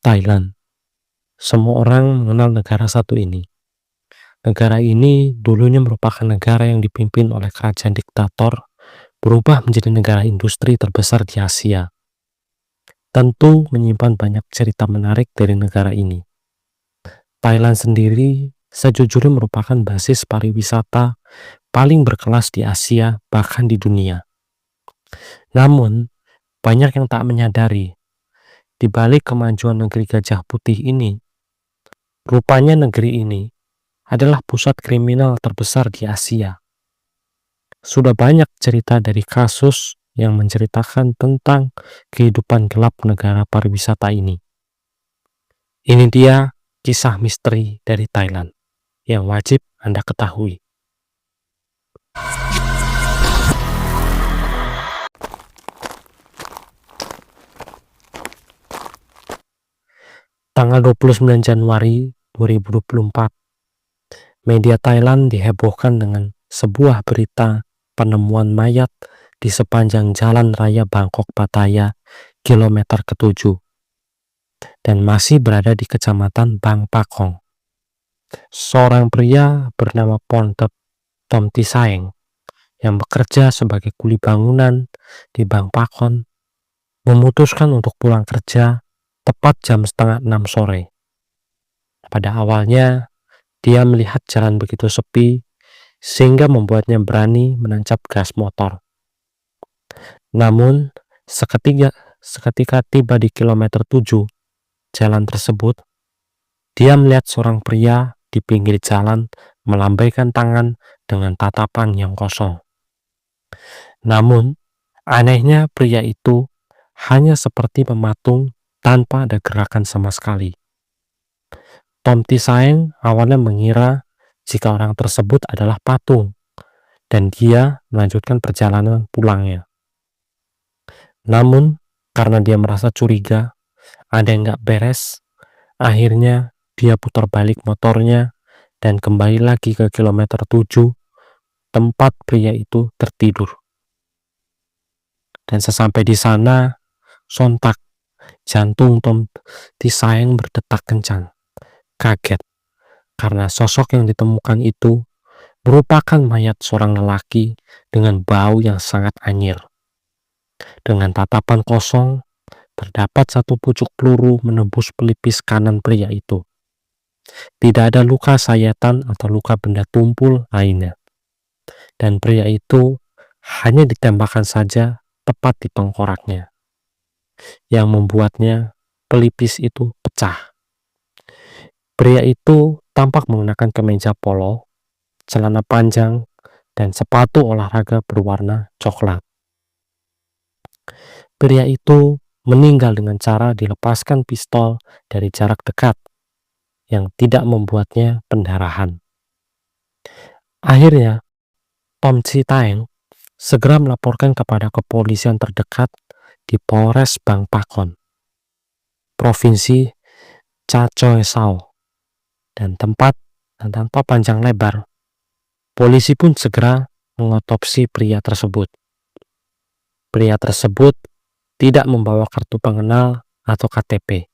Thailand. Semua orang mengenal negara satu ini. Negara ini dulunya merupakan negara yang dipimpin oleh kerajaan diktator, berubah menjadi negara industri terbesar di Asia. Tentu menyimpan banyak cerita menarik dari negara ini. Thailand sendiri sejujurnya merupakan basis pariwisata paling berkelas di Asia, bahkan di dunia. Namun, banyak yang tak menyadari, di balik kemajuan negeri Gajah Putih ini, rupanya negeri ini adalah pusat kriminal terbesar di Asia. Sudah banyak cerita dari kasus yang menceritakan tentang kehidupan gelap negara pariwisata ini. Ini dia kisah misteri dari Thailand yang wajib Anda ketahui. Tanggal 29 Januari 2024, media Thailand dihebohkan dengan sebuah berita penemuan mayat di sepanjang jalan raya Bangkok Pattaya, kilometer ke-7, dan masih berada di kecamatan Bang Pakong. Seorang pria bernama Tom Tisaeng yang bekerja sebagai kuli bangunan di Bang Pakong memutuskan untuk pulang kerja tepat jam 5:30 sore. Pada awalnya, dia melihat jalan begitu sepi sehingga membuatnya berani menancap gas motor. Namun, seketika tiba di kilometer 7 jalan tersebut, dia melihat seorang pria di pinggir jalan melambaikan tangan dengan tatapan yang kosong. Namun, anehnya pria itu hanya seperti mematung tanpa ada gerakan sama sekali. Tom Tisaeng awalnya mengira jika orang tersebut adalah patung, dan dia melanjutkan perjalanan pulangnya. Namun, karena dia merasa curiga, ada yang gak beres, akhirnya dia putar balik motornya dan kembali lagi ke kilometer 7, tempat pria itu tertidur. Dan sesampai di sana, sontak jantung Tom Tisaeng berdetak kencang. Kaget, karena sosok yang ditemukan itu merupakan mayat seorang lelaki dengan bau yang sangat anyir. Dengan tatapan kosong, terdapat satu pucuk peluru menembus pelipis kanan pria itu. Tidak ada luka sayatan atau luka benda tumpul lainnya. Dan pria itu hanya ditembakkan saja tepat di tengkoraknya, yang membuatnya pelipis itu pecah. Pria itu tampak mengenakan kemeja polo, celana panjang, dan sepatu olahraga berwarna coklat. Pria itu meninggal dengan cara dilepaskan pistol dari jarak dekat yang tidak membuatnya pendarahan. Akhirnya, Tom Tisaeng segera melaporkan kepada kepolisian terdekat di Polres Bang Pakon, Provinsi Chachoengsao. Dan tanpa panjang lebar, polisi pun segera mengotopsi pria tersebut. Pria tersebut tidak membawa kartu pengenal atau KTP,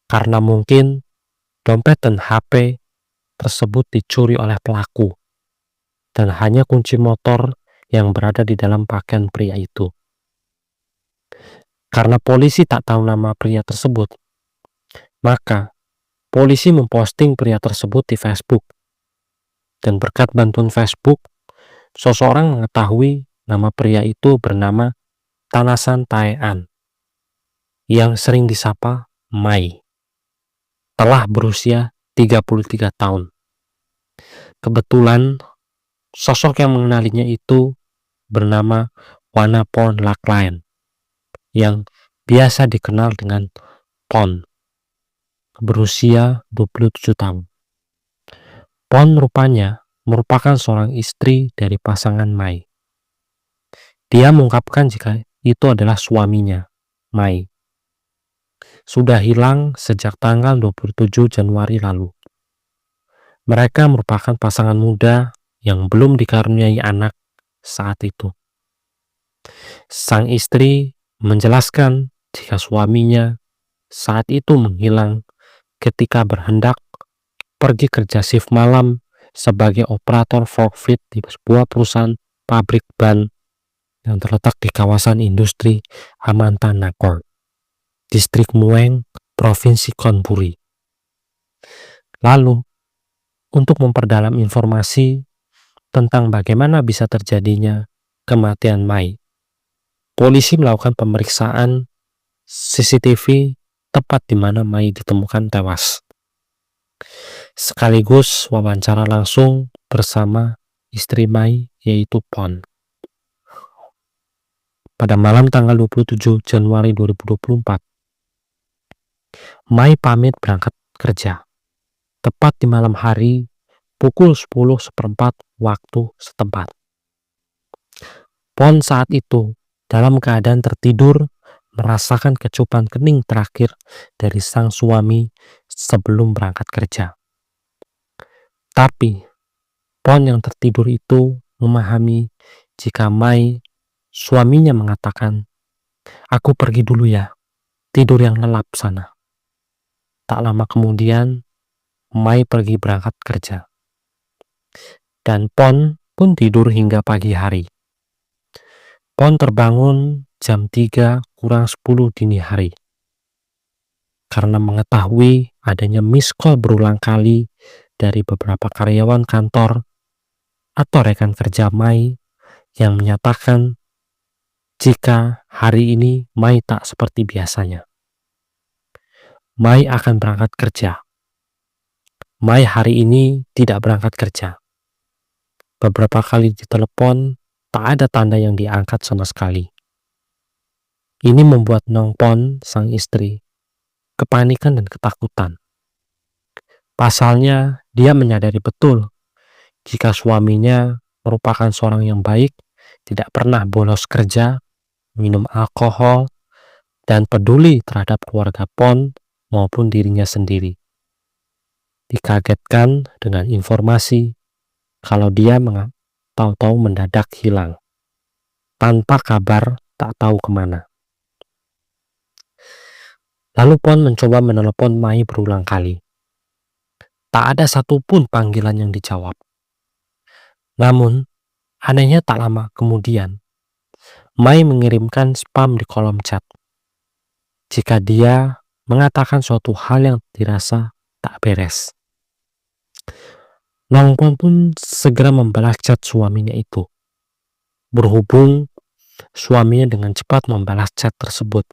karena mungkin dompet dan HP tersebut dicuri oleh pelaku, dan hanya kunci motor yang berada di dalam pakaian pria itu. Karena polisi tak tahu nama pria tersebut, maka polisi memposting pria tersebut di Facebook. Dan berkat bantuan Facebook, seseorang mengetahui nama pria itu bernama Tanasan Taean, yang sering disapa Mai. Telah berusia 33 tahun. Kebetulan, sosok yang mengenalinya itu bernama Wanapon Laklain, yang biasa dikenal dengan Pon, berusia 27 tahun. Pon rupanya merupakan seorang istri dari pasangan Mai. Dia mengungkapkan jika itu adalah suaminya, Mai. Sudah hilang sejak tanggal 27 Januari lalu. Mereka merupakan pasangan muda yang belum dikaruniai anak saat itu. Sang istri menjelaskan jika suaminya saat itu menghilang ketika berhendak pergi kerja shift malam sebagai operator forklift di sebuah perusahaan pabrik ban yang terletak di kawasan industri Amantanakor, distrik Mueng, Provinsi Konpuri. Lalu, untuk memperdalam informasi tentang bagaimana bisa terjadinya kematian Mai, polisi melakukan pemeriksaan CCTV tepat di mana Mai ditemukan tewas, sekaligus wawancara langsung bersama istri Mai, yaitu Pon. Pada malam tanggal 27 Januari 2024, Mai pamit berangkat kerja. Tepat di malam hari, pukul 10:04 waktu setempat. Pon saat itu dalam keadaan tertidur, merasakan kecupan kening terakhir dari sang suami sebelum berangkat kerja. Tapi, Pon yang tertidur itu memahami jika Mai, suaminya, mengatakan, "Aku pergi dulu ya, tidur yang lelap sana." Tak lama kemudian, Mai pergi berangkat kerja. Dan Pon pun tidur hingga pagi hari. Pon terbangun jam 3:10 dini hari. Karena mengetahui adanya miss call berulang kali dari beberapa karyawan kantor atau rekan kerja Mai yang menyatakan jika hari ini Mai tak seperti biasanya. Mai akan berangkat kerja. Mai hari ini tidak berangkat kerja. Beberapa kali ditelepon, tak ada tanda yang diangkat sama sekali. Ini membuat Nong Pon, sang istri, kepanikan dan ketakutan. Pasalnya, dia menyadari betul jika suaminya merupakan seorang yang baik, tidak pernah bolos kerja, minum alkohol, dan peduli terhadap keluarga Pon maupun dirinya sendiri. Dikagetkan dengan informasi kalau dia tahu-tahu mendadak hilang, tanpa kabar, tak tahu kemana. Lalu Pon mencoba menelepon Mai berulang kali. Tak ada satupun panggilan yang dijawab. Namun, anehnya tak lama kemudian, Mai mengirimkan spam di kolom chat. Jika dia mengatakan suatu hal yang dirasa tak beres. Nong Pon pun segera membalas chat suaminya itu. Berhubung suaminya dengan cepat membalas chat tersebut.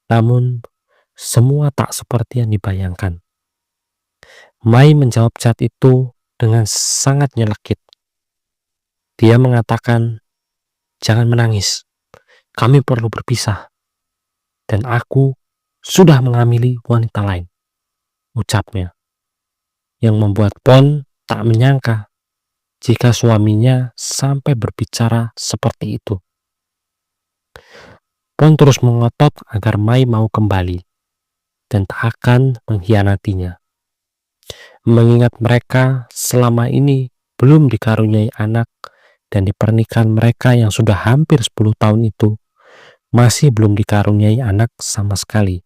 Namun, semua tak seperti yang dibayangkan. Mai menjawab chat itu dengan sangat nyelekit. Dia mengatakan, "Jangan menangis, kami perlu berpisah. Dan aku sudah mengamili wanita lain," ucapnya. Yang membuat Pon tak menyangka jika suaminya sampai berbicara seperti itu. Pon terus mengotot agar Mai mau kembali dan tak akan mengkhianatinya. Mengingat mereka selama ini belum dikaruniai anak dan di pernikahan mereka yang sudah hampir 10 tahun itu masih belum dikaruniai anak sama sekali.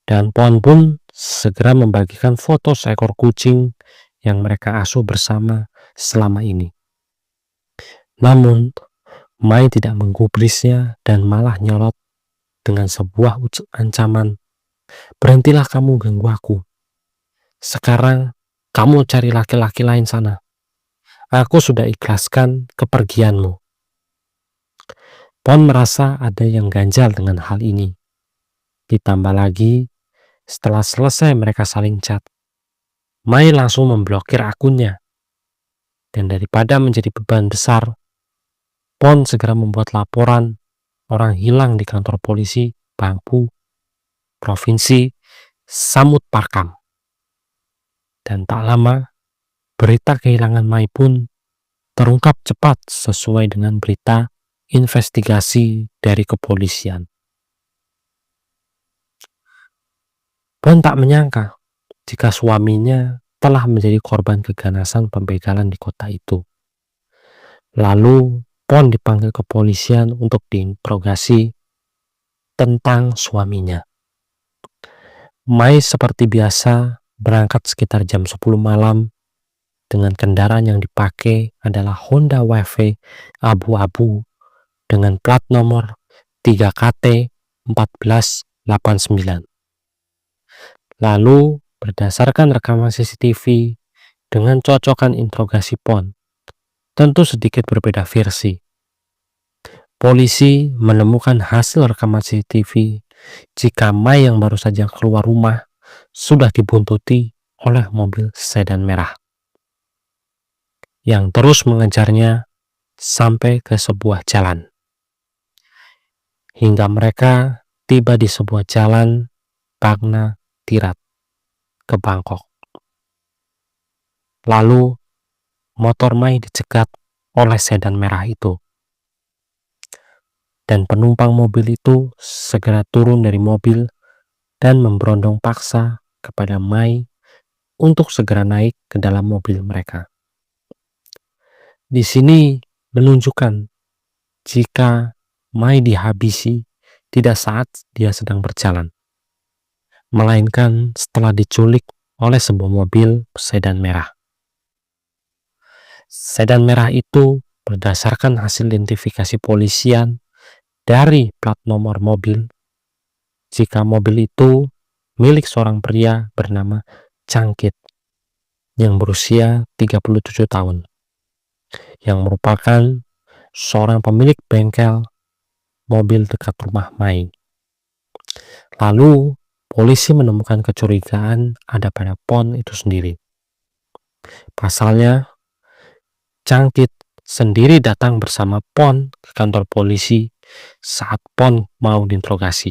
Dan Pon pun segera membagikan foto seekor kucing yang mereka asuh bersama selama ini. Namun, Mai tidak menggubrisnya dan malah nyolot dengan sebuah ancaman, "Berhentilah kamu ganggu aku. Sekarang kamu cari laki-laki lain sana. Aku sudah ikhlaskan kepergianmu." Pon merasa ada yang ganjal dengan hal ini. Ditambah lagi, setelah selesai mereka saling chat, Mai langsung memblokir akunnya. Dan daripada menjadi beban besar, Pon segera membuat laporan orang hilang di kantor polisi Bangpu, Provinsi Samut Pakam. Dan tak lama, berita kehilangan Mai pun terungkap cepat sesuai dengan berita investigasi dari kepolisian. Pon tak menyangka jika suaminya telah menjadi korban keganasan pembegalan di kota itu. Lalu Pon dipanggil kepolisian untuk diinterogasi tentang suaminya. Mai seperti biasa berangkat sekitar jam 10 malam dengan kendaraan yang dipakai adalah Honda Wave abu-abu dengan plat nomor 3KT 1489. Lalu berdasarkan rekaman CCTV dengan cocokan interogasi PON, tentu sedikit berbeda versi. Polisi menemukan hasil rekaman CCTV jika Mai yang baru saja keluar rumah sudah dibuntuti oleh mobil sedan merah yang terus mengejarnya sampai ke sebuah jalan. Hingga mereka tiba di sebuah jalan Bagna Tirat ke Bangkok. Lalu motor Mai dicegat oleh sedan merah itu. Dan penumpang mobil itu segera turun dari mobil dan memberondong paksa kepada Mai untuk segera naik ke dalam mobil mereka. Di sini menunjukkan jika Mai dihabisi tidak saat dia sedang berjalan, melainkan setelah diculik olai sebuah mobil sedan merah. Sedan merah itu berdasarkan hasil identifikasi polisian dari plat nomor mobil, jika mobil itu milik seorang pria bernama Cangkit yang berusia 37 tahun, yang merupakan seorang pemilik bengkel mobil dekat rumah Mai. Lalu polisi menemukan kecurigaan ada pada PON itu sendiri. Pasalnya, Cangkit sendiri datang bersama PON ke kantor polisi saat PON mau diinterogasi.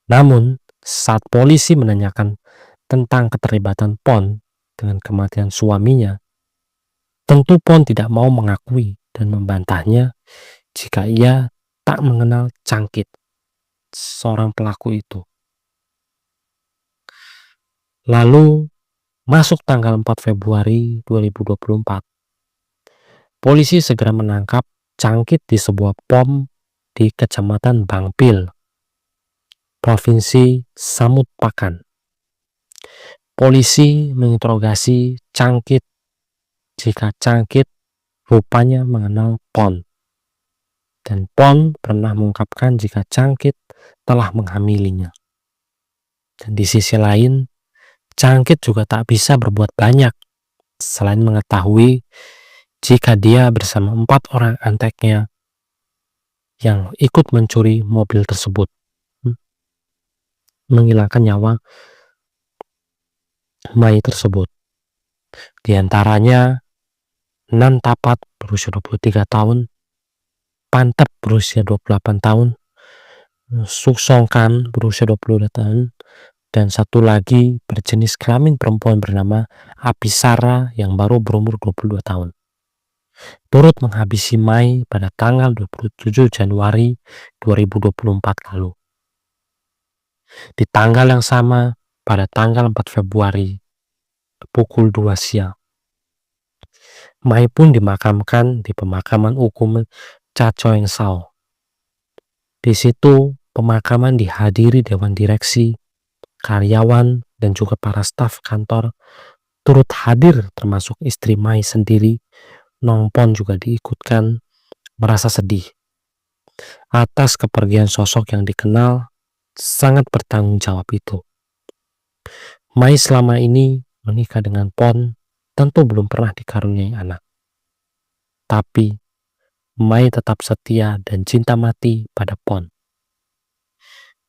Namun, saat polisi menanyakan tentang keterlibatan PON dengan kematian suaminya, tentu PON tidak mau mengakui dan membantahnya jika ia tak mengenal Cangkit, seorang pelaku itu. Lalu, masuk tanggal 4 Februari 2024, polisi segera menangkap Cangkit di sebuah pom di Kecamatan Bangpil, Provinsi Samut Pakan. Polisi menginterogasi Cangkit jika Cangkit rupanya mengenal PON. Dan PON pernah mengungkapkan jika Cangkit telah menghamilinya. Dan di sisi lain, Cangkit juga tak bisa berbuat banyak selain mengetahui jika dia bersama 4 orang anteknya yang ikut mencuri mobil tersebut, menghilangkan nyawa Mai tersebut. Di antaranya Nan Tapat berusia 23 tahun, Pantep berusia 28 tahun, Suksongkan berusia 22 tahun, dan satu lagi berjenis kelamin perempuan bernama Apisara yang baru berumur 22 tahun. Turut menghabisi Mai pada tanggal 27 Januari 2024 lalu. Di tanggal yang sama, pada tanggal 4 Februari, pukul 2 siang, Mai pun dimakamkan di pemakaman umum Cacoengsao. Di situ, pemakaman dihadiri dewan direksi, karyawan, dan juga para staf kantor turut hadir, termasuk istri Mai sendiri. Nongpon juga diikutkan, merasa sedih atas kepergian sosok yang dikenal sangat bertanggung jawab itu. Mai selama ini menikah dengan PON tentu belum pernah dikaruniai anak. Tapi Mai tetap setia dan cinta mati pada PON.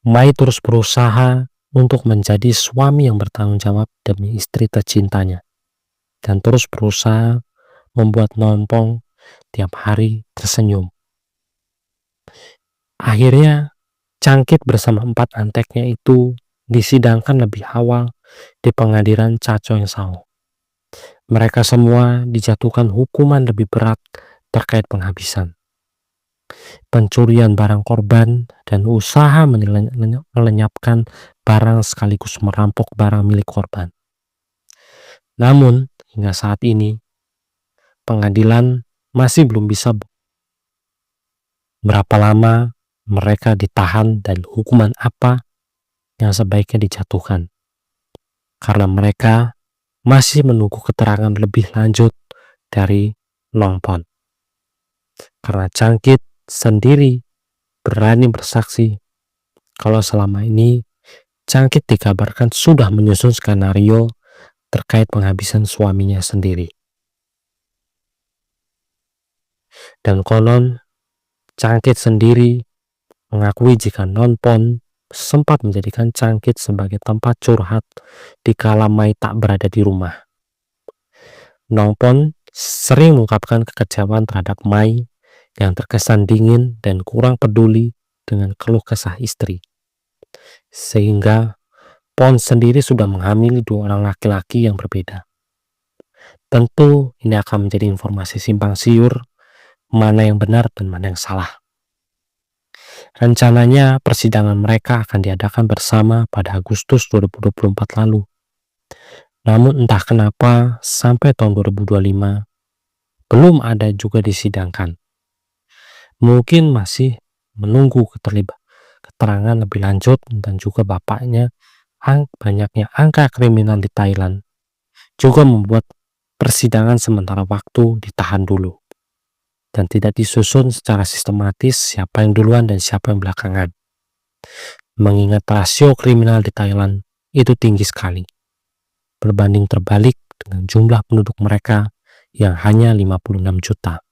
Mai terus berusaha untuk menjadi suami yang bertanggung jawab demi istri tercintanya, dan terus berusaha membuat Nongpon tiap hari tersenyum. Akhirnya, Cangkit bersama 4 anteknya itu disidangkan lebih awal di pengadilan Cacoengsao. Mereka semua dijatuhkan hukuman lebih berat terkait penghabisan, pencurian barang korban, dan usaha melenyapkan barang sekaligus merampok barang milik korban. Namun, hingga saat ini, pengadilan masih belum bisa berapa lama mereka ditahan dan hukuman apa yang sebaiknya dijatuhkan, karena mereka masih menunggu keterangan lebih lanjut dari Nongpon. Karena Changkit sendiri berani bersaksi kalau selama ini Changkit dikabarkan sudah menyusun skenario terkait penghabisan suaminya sendiri. Dan konon Changkit sendiri mengakui jika Nongpon sempat menjadikan Changkit sebagai tempat curhat dikala Mai tak berada di rumah. Nongpon sering mengungkapkan kekecewaan terhadap Mai yang terkesan dingin dan kurang peduli dengan keluh kesah istri. Sehingga Pon sendiri sudah menghamili 2 orang laki-laki yang berbeda. Tentu ini akan menjadi informasi simpang siur, mana yang benar dan mana yang salah. Rencananya persidangan mereka akan diadakan bersama pada Agustus 2024 lalu. Namun entah kenapa sampai tahun 2025 belum ada juga disidangkan. Mungkin masih menunggu keterangan lebih lanjut, dan juga bapaknya banyaknya angka kriminal di Thailand juga membuat persidangan sementara waktu ditahan dulu dan tidak disusun secara sistematis siapa yang duluan dan siapa yang belakangan. Mengingat rasio kriminal di Thailand itu tinggi sekali, berbanding terbalik dengan jumlah penduduk mereka yang hanya 56 juta.